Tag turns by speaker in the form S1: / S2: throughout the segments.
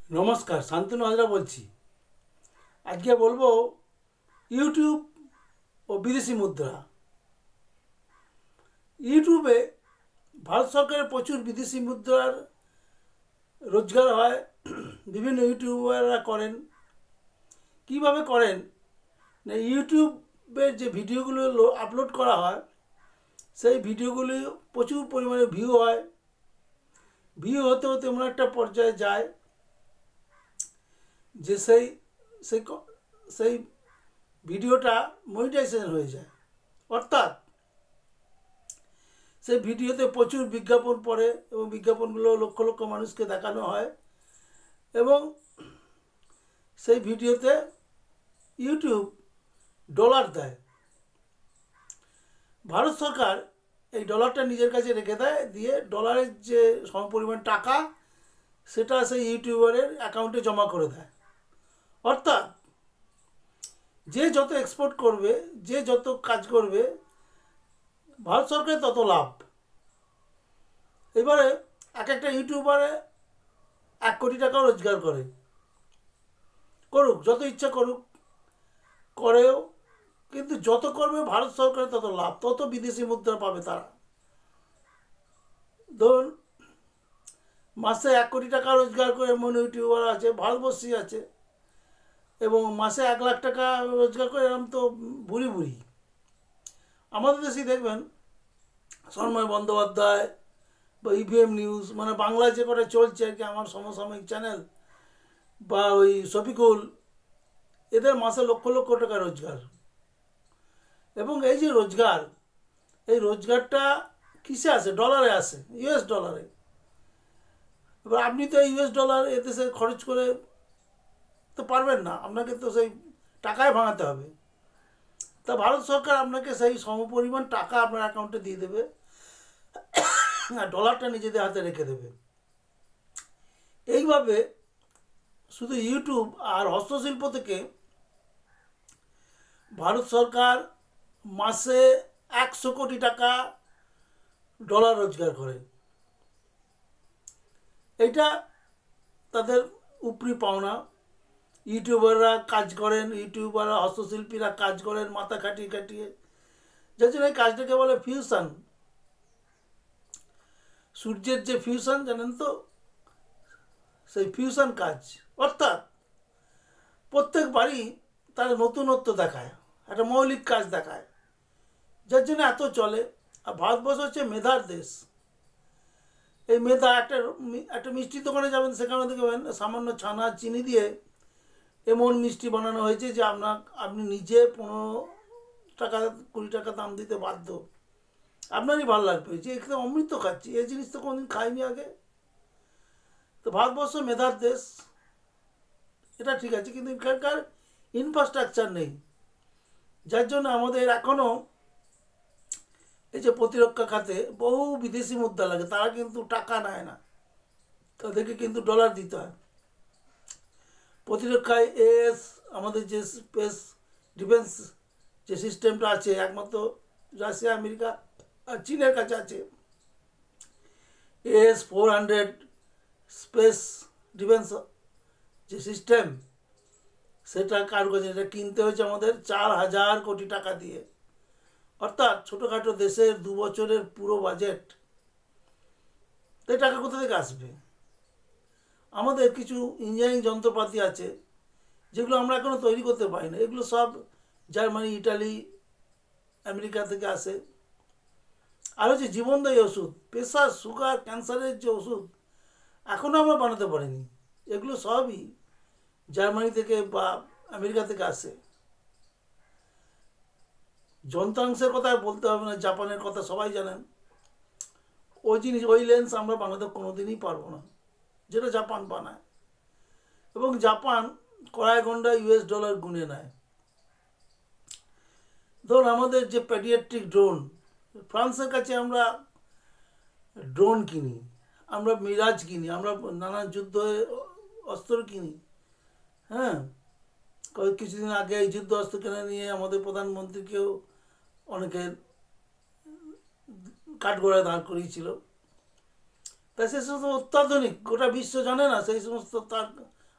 S1: নমস্কার, শান্তনু হাজরা বলছি। আজকে বলবো ইউটিউব ও বিদেশি মুদ্রা। ইউটিউবে ভারত সরকারের প্রচুর বিদেশি মুদ্রার রোজগার হয়। বিভিন্ন ইউটিউবাররা করেন। কিভাবে করেন না, ইউটিউবের যে ভিডিওগুলো আপলোড করা হয় সেই ভিডিওগুলি প্রচুর পরিমাণে ভিউ হয়। ভিউ হতে হতে এমন একটা পর্যায়ে যায় যে সেই সেই সেই ভিডিওটা মনিটাইজেশন হয়ে যায়। অর্থাৎ সেই ভিডিওতে প্রচুর বিজ্ঞাপন পড়ে এবং বিজ্ঞাপনগুলো লক্ষ লক্ষ মানুষকে দেখানো হয় এবং সেই ভিডিওতে ইউটিউব ডলার দেয়। ভারত সরকার এই ডলারটা নিজের কাছে রেখে দেয়, দিয়ে ডলারের যে সমপরিমাণ টাকা সেটা সেই ইউটিউবারের অ্যাকাউন্টে জমা করে দেয়। অর্থাৎ যে যত এক্সপোর্ট করবে, যে যত কাজ করবে, ভারত সরকারের তত লাভ। এবারে এক একটা ইউটিউবারে 1 কোটি টাকা রোজগার করুক, যত ইচ্ছা করুক, করেও, কিন্তু যত করবে ভারত সরকারের তত লাভ, তত বিদেশি মুদ্রা পাবে তারা। ধরুন মাসে 1 কোটি টাকা রোজগার করে এমন ইউটিউবার আছে, ভারতবর্ষী আছে, এবং মাসে 1 লাখ টাকা রোজগার করে এরকম তো বুড়ি বুড়ি। আমাদের দেশেই দেখবেন সন্ময় বন্দ্যোপাধ্যায় বা ইভিএম নিউজ, মানে বাংলায় যে কটা চলছে আর কি, আমার সমসাময়িক চ্যানেল, বা ওই শফিকুল, এদের মাসে লক্ষ লক্ষ টাকা রোজগার। এবং এই যে রোজগার, এই রোজগারটা কিসে আসে? ডলারে আসে, ইউএস ডলারে। এবার আপনি তো ইউএস ডলার এদেশে খরচ করে তো পারবেন না, আপনাকে তো সেই টাকায় ভাঙাতে হবে। তা ভারত সরকার আপনাকে সেই সমপরিমাণ টাকা আপনার অ্যাকাউন্টে দিয়ে দেবে, আর ডলারটা নিজেদের হাতে রেখে দেবে। এইভাবে শুধু ইউটিউব আর হস্তশিল্প থেকে ভারত সরকার মাসে 100 কোটি টাকা ডলার রোজগার করে। এটা তাদের উপরি পাওনা। ইউটিউবাররা কাজ করেন, ইউটিউবাররা হস্তশিল্পীরা কাজ করেন মাথা খাটিয়ে খাটিয়ে, যার জন্য এই কাজটাকে বলে ফিউশন। সূর্যের যে ফিউশন জানেন তো, সেই ফিউশন কাজ। অর্থাৎ প্রত্যেকবারই তারা নতুনত্ব দেখায়, একটা মৌলিক কাজ দেখায়, যার জন্য এত চলে। আর ভারতবর্ষ হচ্ছে মেধার দেশ। এই মেধা, একটা মিষ্টি দোকানে যাবেন, সেখানে দেখবেন সামান্য ছানা চিনি দিয়ে এমন মিষ্টি বানানো হয়েছে যে আপনি নিজে 15 টাকা 20 টাকা দাম দিতে বাধ্য। আপনারই ভালো লাগবে যে এখানে অমৃত খাচ্ছি, এই জিনিস তো কোনোদিন খাইনি আগে। তো ভারতবর্ষ মেধার দেশ, এটা ঠিক আছে, কিন্তু এখানকার ইনফ্রাস্ট্রাকচার নেই, যার জন্য আমাদের এখনও এই যে প্রতিরক্ষা খাতে বহু বিদেশি মুদ্রা লাগে, তারা কিন্তু টাকা নেয় না, তাদেরকে কিন্তু ডলার দিতে হয়। প্রতিরক্ষায় আমাদের যে স্পেস ডিফেন্স যে সিস্টেমটা আছে, একমাত্র রাশিয়া, আমেরিকা আর চীনের কাছে আছে। AS-400 স্পেস ডিফেন্স যে সিস্টেম, সেটা কার কাছে? এটা কিনতে হয়েছে আমাদের 4,000 কোটি টাকা দিয়ে। অর্থাৎ ছোটোখাটো দেশের 2 বছরের পুরো বাজেট। তো টাকা কোথা থেকে আসবে? আমাদের কিছু ইঞ্জিনিয়ারিং যন্ত্রপাতি আছে যেগুলো আমরা এখনও তৈরি করতে পারি না, এগুলো সব জার্মানি, ইটালি, আমেরিকা থেকে আসে। আর হচ্ছে জীবনদায়ী ওষুধ, প্রেশার, সুগার, ক্যান্সারের যে ওষুধ, এখনও আমরা বানাতে পারিনি, এগুলো সবই জার্মানি থেকে বা আমেরিকা থেকে আসে। যন্ত্রাংশের কথা বলতে হবে না, জাপানের কথা সবাই জানেন। ওই জিনিস, ওই লেন্স আমরা বানাতে কোনোদিনই পারবো না, যেটা জাপান বানায়। এবং জাপান কড়াই গন্ডা ইউএস ডলার গুনে নেয়। ধরুন আমাদের যে পেডিয়াট্রিক ড্রোন, ফ্রান্সের কাছে আমরা ড্রোন কিনি, আমরা মিরাজ কিনি, আমরা নানান যুদ্ধ অস্ত্র কিনি। হ্যাঁ, কিছুদিন আগে এই যুদ্ধ অস্ত্র কিনে নিয়ে আমাদের প্রধানমন্ত্রীকেও অনেকে কাঠগড়ায় দাঁড় করিয়েছিল। তাই সে সমস্ত অত্যাধুনিক, গোটা বিশ্ব জানে না সেই সমস্ত তার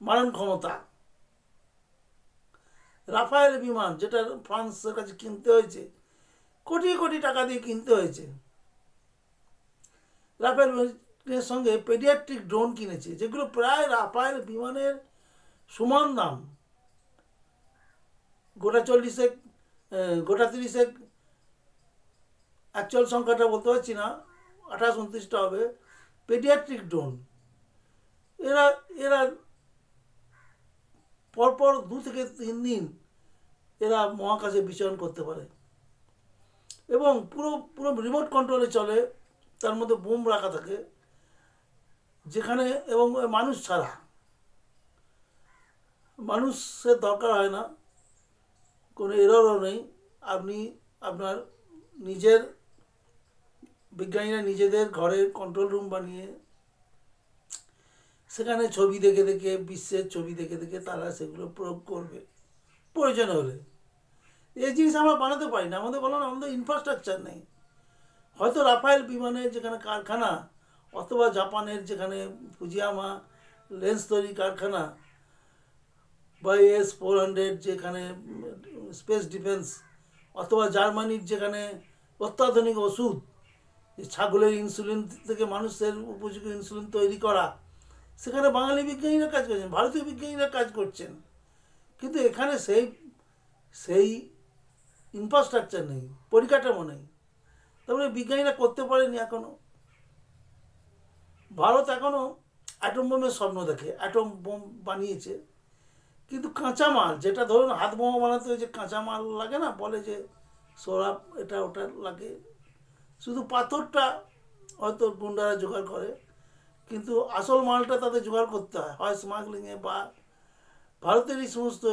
S1: মারণ ক্ষমতা। রাফায়েল বিমান, যেটা ফ্রান্সের কাছে কিনতে হয়েছে, কোটি কোটি টাকা দিয়ে কিনতে হয়েছে। রাফায়েলের সঙ্গে পেডিয়াট্রিক ড্রোন কিনেছে, যেগুলো প্রায় রাফায়েল বিমানের সমান দাম। গোটা 40 গোটা 30 অ্যাকচুয়াল সংখ্যাটা বলতে পারছি না, 28-29টা হবে পেডিয়াট্রিক ড্রোন। এরা এরা পরপর 2 থেকে 3 দিন এরা মহাকাশে বিচরণ করতে পারে এবং পুরো পুরো রিমোট কন্ট্রোলে চলে। তার মধ্যে বোম রাখা থাকে যেখানে, এবং মানুষ ছাড়া, মানুষের দরকার হয় না, কোনো এররও নেই। আপনি আপনার নিজের বিজ্ঞানীরা নিজেদের ঘরের কন্ট্রোল রুম বানিয়ে সেখানে ছবি দেখে দেখে, বিশ্বের ছবি দেখে দেখে তারা সেগুলো প্রয়োগ করবে প্রয়োজন হলে। এই জিনিস আমরা বানাতে পারি না, আমাদের বলো না, আমাদের ইনফ্রাস্ট্রাকচার নেই। হয়তো রাফায়েল বিমানের যেখানে কারখানা, অথবা জাপানের যেখানে ফুজিয়ামা লেন্স তৈরি কারখানা, বা AS-400 যেখানে স্পেস ডিফেন্স, অথবা জার্মানির যেখানে অত্যাধুনিক ওষুধ, ছাগলের ইনসুলিন থেকে মানুষের উপযোগী ইনসুলিন তৈরি করা, সেখানে বাঙালি বিজ্ঞানীরা কাজ করছেন, ভারতীয় বিজ্ঞানীরা কাজ করছেন। কিন্তু এখানে সেই সেই ইনফ্রাস্ট্রাকচার নেই, পরিকাঠামো নেই। তারপরে বিজ্ঞানীরা করতে পারেনি এখনও। ভারত এখনও অ্যাটম বোমের স্বপ্ন দেখে, অ্যাটম বোম বানিয়েছে, কিন্তু কাঁচামাল, যেটা ধরুন হাত বোমা বানাতে যে কাঁচামাল লাগে না, বলে যে সোরাপ এটা ওটা লাগে, শুধু পাথরটা হয়তো গুন্ডারা জোগাড় করে, কিন্তু আসল মালটা তাদের জোগাড় করতে হয়, হয় স্মাগলিংয়ে, বা ভারতের এই সমস্ত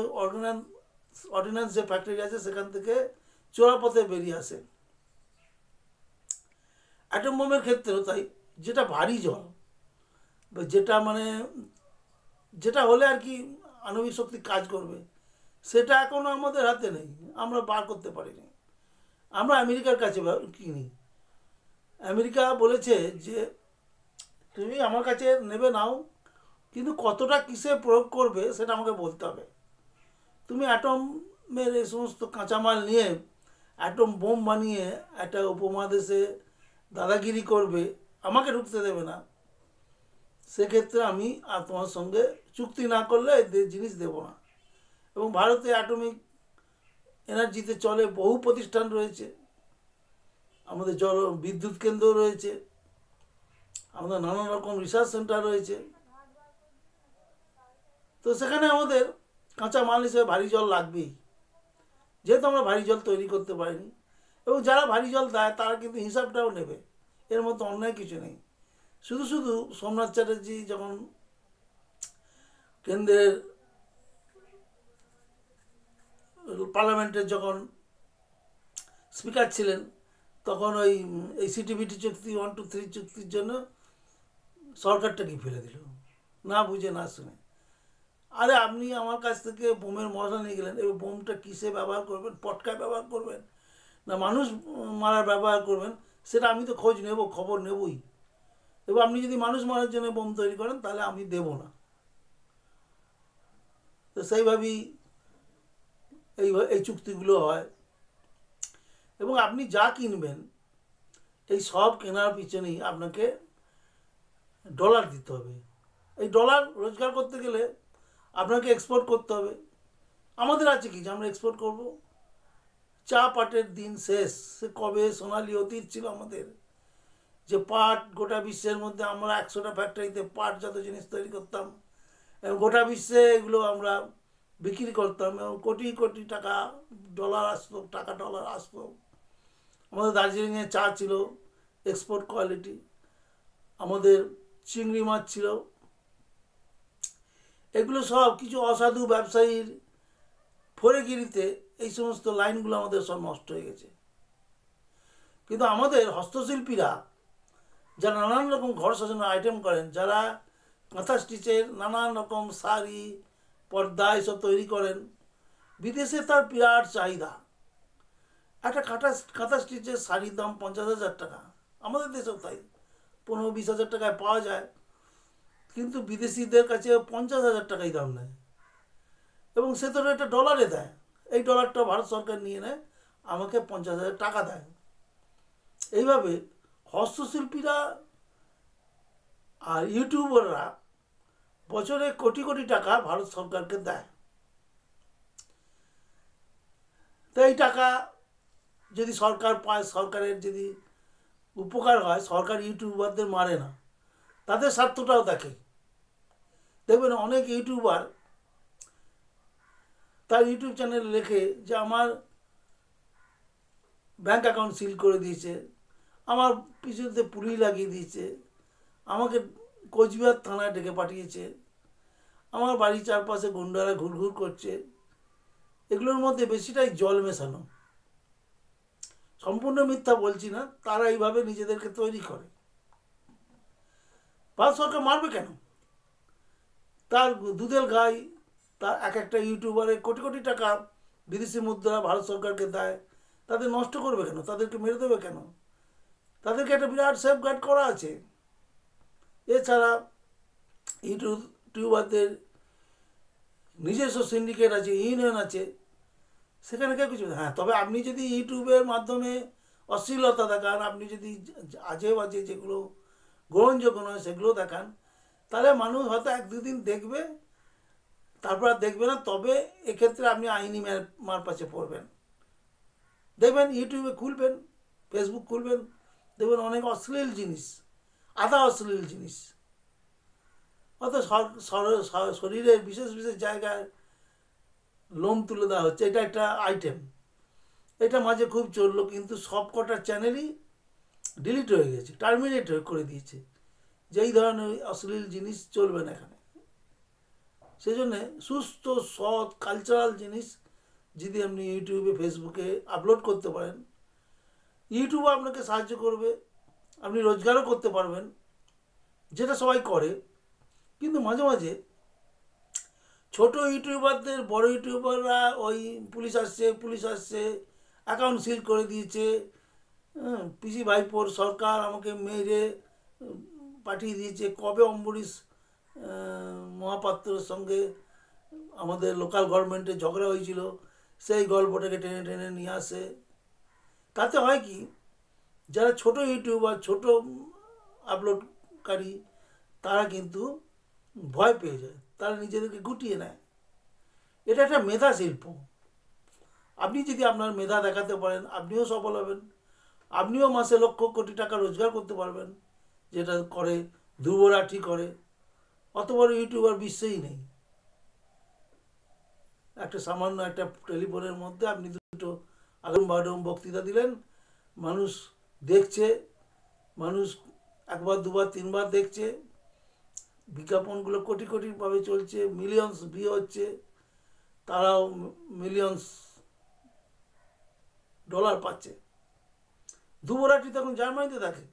S1: অর্ডিন্যান্স যে ফ্যাক্টরি আছে সেখান থেকে চোরাপথে বেরিয়ে আসে। অ্যাটম বোমের ক্ষেত্রেও তাই, যেটা ভারী জল, বা যেটা মানে যেটা হলে আর কি আণবিক শক্তি কাজ করবে, সেটা এখনও আমাদের হাতে নেই, আমরা বার করতে পারিনি। আমরা আমেরিকার কাছে কিনি। আমেরিকা বলেছে যে তুমি আমার কাছে নেবে নাও, কিন্তু কতটা কিসে প্রয়োগ করবে সেটা আমাকে বলতে হবে। তুমি অ্যাটমের এই সমস্ত কাঁচামাল নিয়ে অ্যাটম বোম বানিয়ে একটা উপমহাদেশে দাদাগিরি করবে, আমাকে ঢুকতে দেবে না, সেক্ষেত্রে আমি আর তোমার সঙ্গে চুক্তি না করলে জিনিস দেব না। এবং ভারতে অ্যাটমিক এনার্জিতে চলে বহু প্রতিষ্ঠান রয়েছে, আমাদের বিদ্যুৎ কেন্দ্র রয়েছে, আমাদের নানান রকম রিসার্চ সেন্টার রয়েছে। তো সেখানে আমাদের কাঁচা মাল হিসেবে ভারী জল লাগবেই, যেহেতু আমরা ভারী জল তৈরি করতে পারিনি। এবং যারা ভারী জল দেয় তারা কিন্তু হিসাবটাও নেবে, এর মতো অন্যায় কিছু নেই। শুধু শুধু সোমনাথ চ্যাটার্জি যখন কেন্দ্রের পার্লামেন্টের যখন স্পিকার ছিলেন, তখন ওই সিটিবিটি চুক্তি 1, 2, 3 চুক্তির জন্য সরকারটাকে ফেলে দিল, না বুঝে না শুনে। আরে আপনি আমার কাছ থেকে বোমের মশলা নিয়ে গেলেন, এবার বোমটা কিসে ব্যবহার করবেন, পটকায় ব্যবহার করবেন না মানুষ মারার ব্যবহার করবেন, সেটা আমি তো খোঁজ নেব, খবর নেবই। এবার আপনি যদি মানুষ মারার জন্য বোম তৈরি করেন তাহলে আমি দেব না। তো সেইভাবেই এই চুক্তিগুলো হয়। এবং আপনি যা কিনবেন, এই সব কেনার পিছনেই আপনাকে ডলার দিতে হবে। এই ডলার রোজগার করতে গেলে আপনাকে এক্সপোর্ট করতে হবে। আমাদের আছে কি যে আমরা এক্সপোর্ট করব? চা পাটের দিন শেষ, সে কবে সোনালি অতীত ছিল আমাদের, যে পাট গোটা বিশ্বের মধ্যে আমরা 100টা ফ্যাক্টরিতে পাটজাত জিনিস তৈরি করতাম, এবং গোটা বিশ্বে এগুলো আমরা বিক্রি করতাম, এবং কোটি কোটি টাকা ডলার আসতো, টাকা ডলার আসতো। আমাদের দার্জিলিংয়ে চা ছিল এক্সপোর্ট কোয়ালিটি, আমাদের চিংড়ি মাছ ছিল। এগুলো সব কিছু অসাধু ব্যবসায়ীর ফোরেগিরিতে এই সমস্ত লাইনগুলো আমাদের সব নষ্ট হয়ে গেছে। কিন্তু আমাদের হস্তশিল্পীরা যারা নানান রকম ঘর সাজানোর আইটেম করেন, যারা কাঁথা স্টিচের নানান রকম শাড়ি, পর্দা এসব তৈরি করেন, বিদেশে তার বিরাট চাহিদা। একটা কাঁথা স্টিচের শাড়ির দাম 50,000 টাকা, আমাদের দেশেও তাই, 15-20 হাজার টাকায় পাওয়া যায়, কিন্তু বিদেশিদের কাছে 50,000 টাকাই দাম নেয়, এবং সে তো এটা ডলারে দেয়। এই ডলারটা ভারত সরকার নিয়ে নেয়, আমাকে 50,000 টাকা দেয়। এইভাবে হস্তশিল্পীরা আর ইউটিউবাররা বছরে কোটি কোটি টাকা ভারত সরকারকে দেয়। তো এই টাকা যদি সরকার পায়, সরকারের যদি উপকার হয়, সরকার ইউটিউবারদের মারে না, তাদের স্বার্থটাও দেখে। দেখবেন অনেক ইউটিউবার তার ইউটিউব চ্যানেলে লেখে যে আমার ব্যাঙ্ক অ্যাকাউন্ট সিল করে দিয়েছে, আমার পিছনে পুলিশ লাগিয়ে দিয়েছে, আমাকে কোচবিহার থানায় ডেকে পাঠিয়েছে, আমার বাড়ির চারপাশে গুন্ডারা ঘুরঘুর করছে। এগুলোর মধ্যে বেশিটাই জল মেশানো। সম্পূর্ণ মিথ্যা বলছি না, তারা এইভাবে নিজেদেরকে তৈরি করে। ভারত সরকার মারবে কেন? তার দুধেল গাই, তার এক একটা ইউটিউবারে কোটি কোটি টাকা বিদেশি মুদ্রা ভারত সরকারকে দেয়, তাদের নষ্ট করবে কেন? তাদেরকে মেরে দেবে কেন? তাদেরকে একটা বিরাট সেফগার্ড করা আছে। এছাড়া ইউটিউবারদের নিজস্ব সিন্ডিকেট আছে, ইউনিয়ন আছে, সেখানে কেউ কিছু। হ্যাঁ, তবে আপনি যদি ইউটিউবের মাধ্যমে অশ্লীলতা দেখান, আপনি যদি আজে বাজে যেগুলো গ্রহণযোগ্য নয় সেগুলো দেখান, তাহলে মানুষ হয়তো 1-2 দিন দেখবে, তারপর আর দেখবে না। তবে এক্ষেত্রে আপনি আইনি মার পাশে পড়বেন। দেখবেন ইউটিউবে খুলবেন, ফেসবুক খুলবেন, দেখবেন অনেক অশ্লীল জিনিস, আধা অশ্লীল জিনিস, অর্থাৎ শরীরের বিশেষ বিশেষ জায়গায় লোম তুলে দেওয়া হচ্ছে। এটা একটা আইটেম, এটা মাঝে খুব চললো, কিন্তু সব কটা চ্যানেলই ডিলিট হয়ে গেছে, টার্মিনেট করে দিয়েছে, যে এই ধরনের অশ্লীল জিনিস চলবে না এখানে। সেই জন্যে সুস্থ সৎ কালচারাল জিনিস যদি আপনি ইউটিউবে ফেসবুকে আপলোড করতে পারেন, ইউটিউব আপনাকে সাহায্য করবে, আপনি রোজগারও করতে পারবেন, যেটা সবাই করে। কিন্তু মাঝে মাঝে ছোট ইউটিউবারদের বড় ইউটিউবাররা ওই পুলিশ আসছে অ্যাকাউন্ট সিল করে দিয়েছে, পিসি ভাইপোর সরকার আমাকে মেরে পাঠিয়ে দিয়েছে, কবে অম্বরীশ মহাপাত্রের সঙ্গে আমাদের লোকাল গভর্নমেন্টে ঝগড়া হয়েছিল, সেই গল্পটাকে টেনে টেনে নিয়ে আসে। তাতে হয় কি, যারা ছোট ইউটিউবার, ছোট আপলোডকারী, তারা কিন্তু ভয় পেয়ে যায়, তারা নিজেদেরকে গুটিয়ে নেয়। এটা একটা মেধা শিল্প। আপনি যদি আপনার মেধা দেখাতে পারেন, আপনিও সফল হবেন, আপনিও মাসে লক্ষ কোটি টাকা রোজগার করতে পারবেন, যেটা করে ধ্রুব রাঠি করে। অত বড় ইউটিউবার বিশ্বেই নেই। একটা সামান্য একটা টেলিফোনের মধ্যে আপনি দুটো আগম বাগম বক্তৃতা দিলেন, মানুষ দেখছে, মানুষ 1বার 2বার 3বার দেখছে, বিজ্ঞাপনগুলো কোটি কোটিভাবে চলছে, মিলিয়নস ভিউ হচ্ছে, তারাও মিলিয়নস ডলার পাচ্ছে। ধ্রুবরাটি তখন জার্মানিতে থাকে,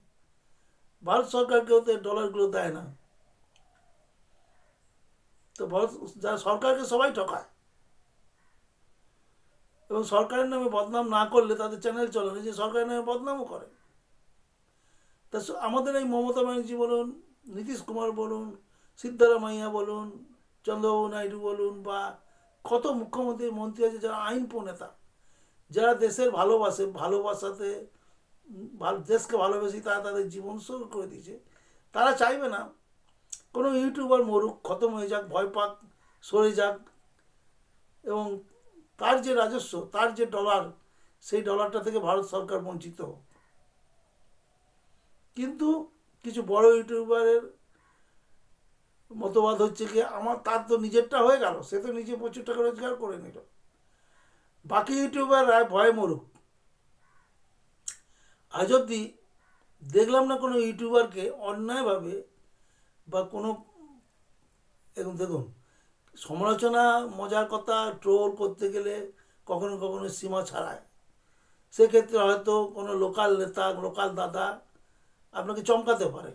S1: ভারত সরকারকেও তো ডলারগুলো দেয় না। তো ভারত যারা সরকারকে সবাই ঠকায়, এবং সরকারের নামে বদনাম না করলে তাদের চ্যানেল চলে না, যে সরকারের নামে বদনামও করে। তা আমাদের এই মমতা ব্যানার্জি বলুন, নীতিশ কুমার বলুন, সিদ্ধারামাইয়া বলুন, চন্দ্রবাবু নাইডু বলুন, বা কত মুখ্যমন্ত্রী মন্ত্রী আছে যারা আইন প্রণেতা, যারা দেশের ভালোবাসাতে দেশকে ভালোবেসে তারা তাদের জীবন উৎসর্গ করে দিয়েছে, তারা চাইবে না কোনো ইউটিউবার মরুক, খতম হয়ে যাক, ভয় পাক, সরে যাক, এবং তার যে রাজস্ব, তার যে ডলার, সেই ডলারটা থেকে ভারত সরকার বঞ্চিত। কিন্তু কিছু বড় ইউটিউবারের মতবাদ হচ্ছে কি, তার তো নিজেরটা হয়ে গেল, সে তো নিজে প্রচুর টাকা রোজগার করে নিল, বাকি ইউটিউবাররা ভয়ে মরুক। আজ অবধি দেখলাম না কোনো ইউটিউবারকে অন্যায়ভাবে বা কোনো, দেখুন, সমালোচনা মজার কথা, ট্রোল করতে গেলে কখনো কখনো সীমা ছাড়ায়। সেক্ষেত্রে হয়তো কোনো লোকাল নেতা, লোকাল দাদা আপনাকে চমকাতে পারে,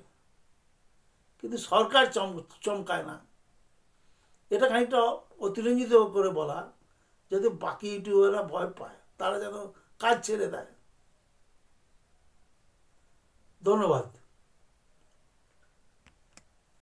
S1: কিন্তু সরকার চমকায় না। এটা খানিকটা অতিরঞ্জিত করে বলা, যাতে বাকি ইউটিউবাররা ভয় পায়, তারা যেন কাজ ছেড়ে দেয়। ধন্যবাদ।